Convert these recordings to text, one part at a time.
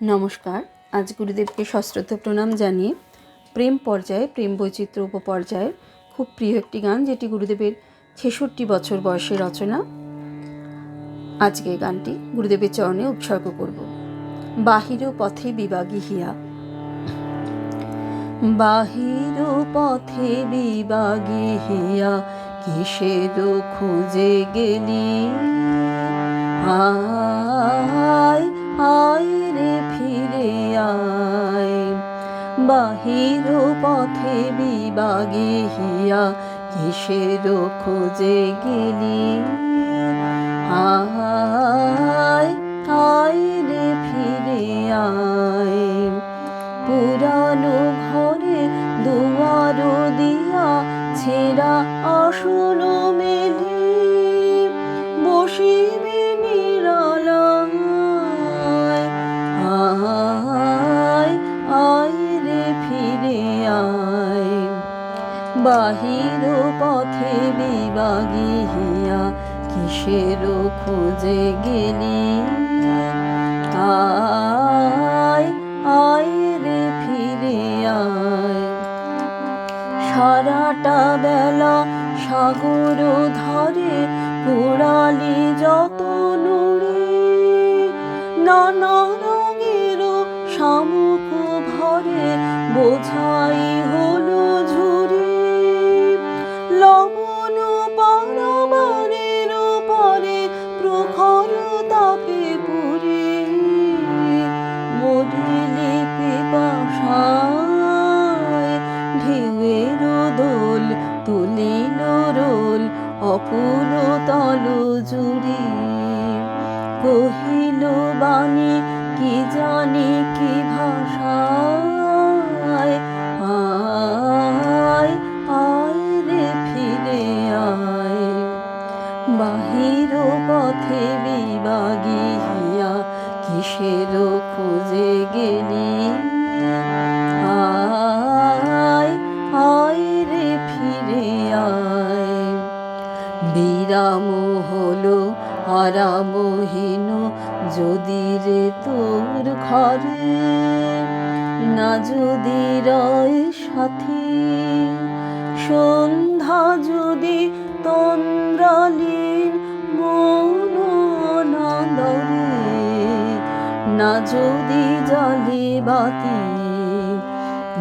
নমস্কার। আজ গুরুদেবকে সশ্রদ্ধ প্রণাম জানিয়ে প্রেম পর্যায়ে, প্রেম বৈচিত্র্য উপপর্যায়ের খুব প্রিয় একটি গান, যেটি গুরুদেবের ৬৬ বছর বয়সে রচনা, আজকে গানটি গুরুদেবের চরণে উৎসর্গ করব। বাহির পথে বিবাগী হিয়া, বাহির পথে বিবাগী হিয়া, কিসের খুঁজে গেলি, আয় আয় রে ফিরে আয়। বাহির পথে বিবাগী হিয়া, কিসের খোঁজে গেলি, আয় আয় রে ফিরে আয়। পুরানো ঘরে দুয়ার দিয়া, ছেঁড়া আসন মেলে, বসিবি নিরালায়, আয় আয় রে ফিরে আয়। বাহির পথে বিবাগী হিয়া, কিসের খোঁজে গেলি, আয় আয় রে ফিরে আয়। সারাটা বেলা সাগর ধারে কুড়ালি যত নুড়ি, নানা রঙের শামুক ভরে বোঝাই হলো ঝুরি, লবণ পারাবারের পরে প্রখর তাপে পুরি, মরিলে পিপাসায় ঢেউয়ের দোল তুলিল রোল, অকুল তল জুড়ি। কহিল বাণী কি জানি কি ভাষায়, আয় আয় রে ফিরে আয়। বাহির পথে বিবাগী হিয়া, কিসের খোঁজে গেলি, আয় আয় রে ফিরে আয়। বিরাম হলো আরামহীন যদি রে তোর ঘরে, না যদি রয় সাথী, সন্ধ্যা যদি তন্দ্রালীন মন অনাদরে, না যদি জ্বালে বাতি।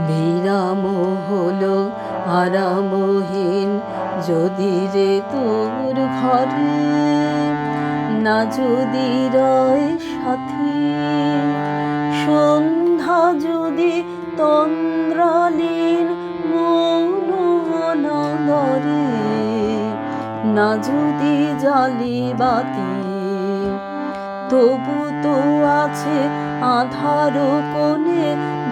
বিরাম হলো আরামহীন যদি রে তোর ঘরে, না যদি রয় সাথী, সন্ধ্যা যদি তন্দ্রালীন মন অনাদরে, না যদি জ্বালে বাতি। তবু তো আছে আধার কোণে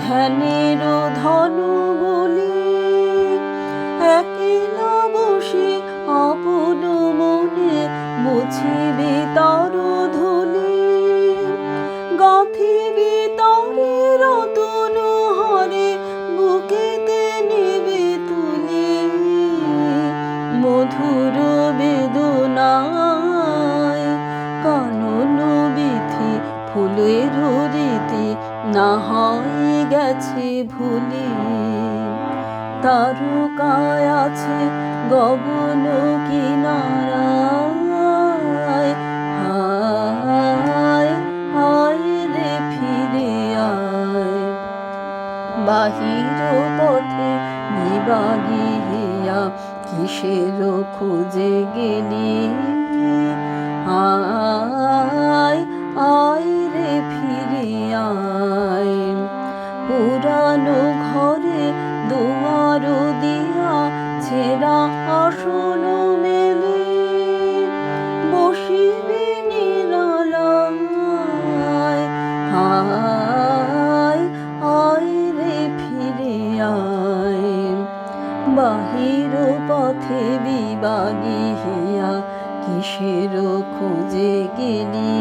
ধ্যানের ধনু বলি, একলা বসে আপন মনে মুছিবি তার ধুলি, গাঁথিবি তারে রতন হারে, বুকেতে নিবি তুলি, মধুর বেদনায় কানন বিথি, ফুলের রীতি না হয় গেছে ভুলি। তারকায় আছে গগন কিনারায়, আয় আয় রে ফিরে আয়। বাহির পথে বিবাগী হিয়া, কিসের খুঁজে গেলি, আয় আয় রে ফিরে আয়। পুরানো ঘরে দুয়ার দিয়া, ছেঁড়া আসন মেলে, বসিবি নিরালায়, আয় আয় রে ফিরে আয়। বাহির পথে বিবাগী হিয়া, কিসের খুঁজে গেলি,